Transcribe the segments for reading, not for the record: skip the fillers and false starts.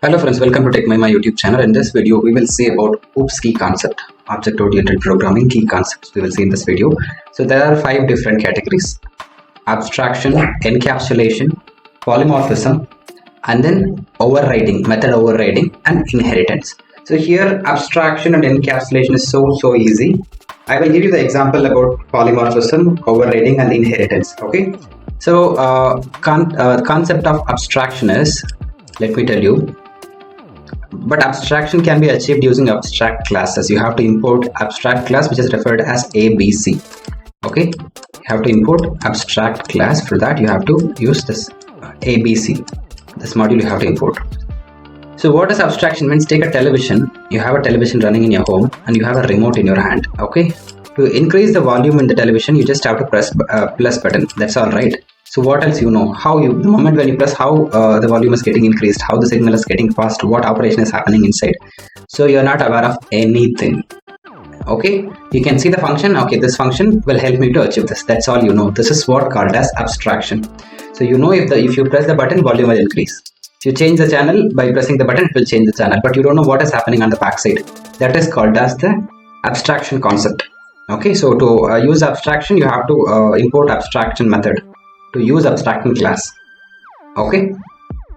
Hello friends, welcome to TechMy YouTube channel. In this video, we will see about OOPS key concept, object-oriented programming key concepts. We will see in this video. So there are 5 different categories: abstraction, encapsulation, polymorphism, and then overriding, method overriding, and inheritance. So here, abstraction and encapsulation is so easy. I will give you the example about polymorphism, overriding, and inheritance. Okay. So concept of abstraction is, let me tell you. But abstraction can be achieved using abstract classes. You have to import abstract class, which is referred as ABC. Okay, you have to import abstract class. For that, you have to use this ABC. This module you have to import. So what is abstraction? Means take a television. You have a television running in your home, and you have a remote in your hand. Okay, to increase the volume in the television, you just have to press plus button. That's all, right? So what else you know? How you, the moment when you press, how the volume is getting increased, how the signal is getting passed, what operation is happening inside. So you're not aware of anything. Okay, you can see the function. Okay, this function will help me to achieve this. That's all you know. This is what called as abstraction. So you know if you press the button, volume will increase. If you change the channel by pressing the button, it will change the channel. But you don't know what is happening on the backside. That is called as the abstraction concept. Okay, so to use abstraction, you have to import abstraction method. To use abstraction class. Okay,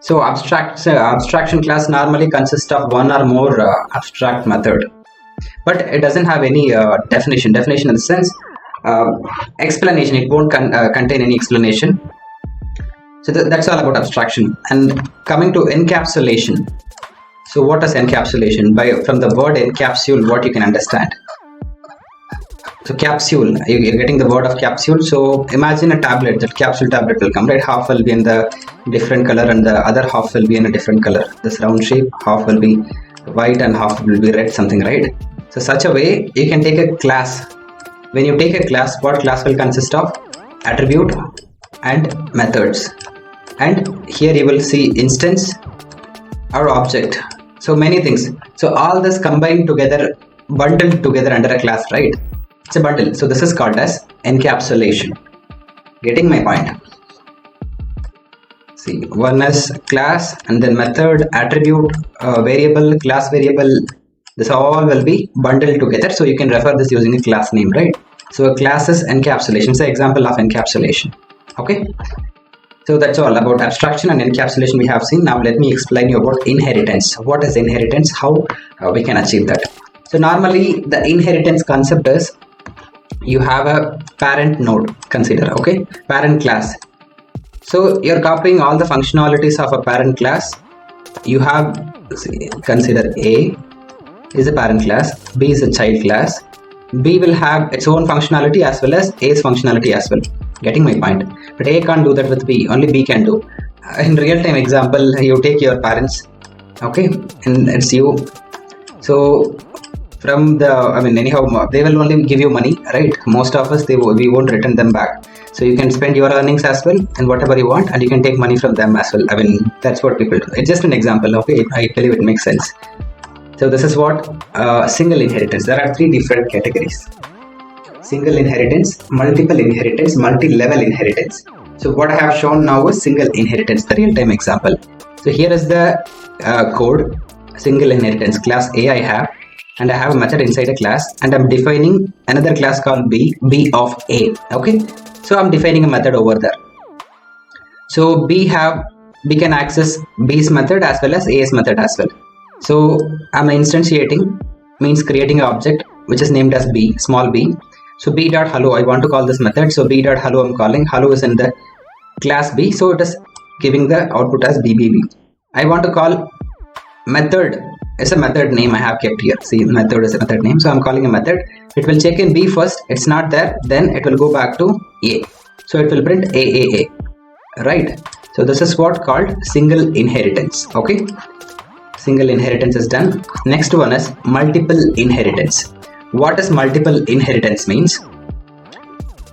so abstraction class normally consists of one or more abstract method, but it doesn't have any definition in the sense explanation. It won't contain any explanation. So that's all about abstraction. And coming to encapsulation. So what is encapsulation? From the word encapsule, what you can understand. So capsule, you're getting the word of capsule. So imagine a tablet. That capsule tablet will come, right? Half will be in the different color and the other half will be in a different color. This round shape, half will be white and half will be red, something, right? So such a way you can take a class. When you take a class, what class will consist of? Attribute and methods. And here you will see instance or object. So many things. So all this combined together, bundled together under a class, right? It's a bundle. So this is called as encapsulation. Getting my point? See, one is class and then method, attribute, variable, class variable. This all will be bundled together. So you can refer this using a class name, right? So a class is encapsulation. It's an example of encapsulation. Okay. So that's all about abstraction and encapsulation we have seen. Now let me explain you about inheritance. What is inheritance? How we can achieve that? So normally the inheritance concept is, you have a parent node, consider, okay, parent class. So you're copying all the functionalities of a parent class. You have, consider A is a parent class, B is a child class. B will have its own functionality as well as A's functionality as well. Getting my point? But A can't do that with B, only B can do. In real-time example, you take your parents, okay, and it's you. So from the, anyhow, they will only give you money, right? Most of us, we won't return them back. So you can spend your earnings as well and whatever you want, and you can take money from them as well. That's what people do. It's just an example, okay? I believe it makes sense. So this is what single inheritance. There are 3 different categories: single inheritance, multiple inheritance, multi-level inheritance. So what I have shown now is single inheritance, the real-time example. So here is the code, single inheritance. Class A I have, and I have a method inside a class, and I'm defining another class called B of A. Okay, so I'm defining a method over there. So B can access B's method as well as A's method as well. So I'm instantiating, means creating an object which is named as B, small b. So b.hello, I want to call this method. So b.hello, I'm calling. Hello is in the class B, so it is giving the output as BBB. I want to call method. It's a method name I have kept here. See, method is a method name. So I'm calling a method. It will check in B first. It's not there. Then it will go back to A. So it will print AAA. Right. So this is what called single inheritance. Okay. Single inheritance is done. Next one is multiple inheritance. What does multiple inheritance means?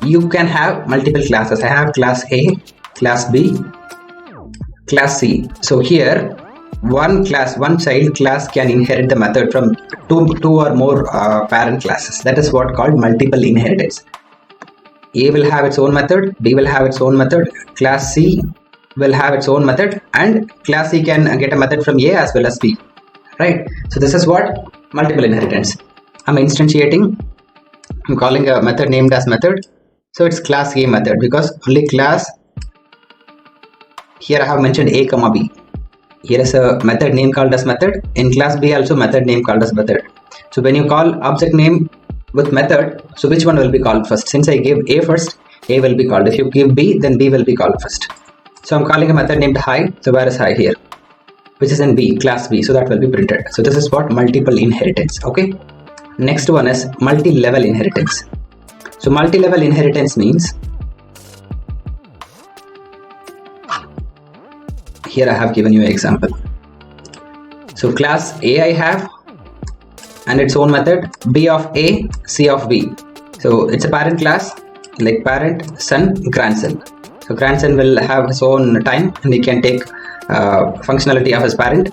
You can have multiple classes. I have class A, class B, class C. So here, one child class can inherit the method from two or more parent classes. That is what called multiple inheritance. A will have its own method, B will have its own method, class C will have its own method, and class C can get a method from A as well as B, right? So this is what multiple inheritance. I'm instantiating, I'm calling a method named as method, so it's class A method because only class, here I have mentioned A comma B. Here is a method name called as method. In class B also method name called as method. So when you call object name with method, so which one will be called first? Since I gave A first, A will be called. If you give B, then B will be called first. So I'm calling a method named high. So where is high? Here, which is in B, class B. So that will be printed. So this is what multiple inheritance. Okay. Next one is multi-level inheritance. So multi-level inheritance means, here I have given you an example. So class A I have and its own method, B of A, C of B. So it's a parent class, like parent, son, grandson. So grandson will have his own time and he can take functionality of his parent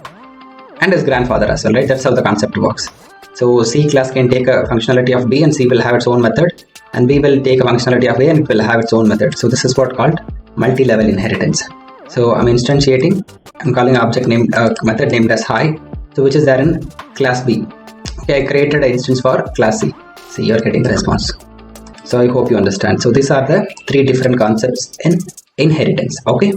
and his grandfather as well, right? That's how the concept works. So C class can take a functionality of B and C will have its own method, and B will take a functionality of A and it will have its own method. So this is what called multi-level inheritance. So I'm instantiating, I'm calling object name method named as high, so which is there in class B. Okay, I created an instance for class C. See, you're getting the response. So I hope you understand. So these are the three different concepts in inheritance. Okay.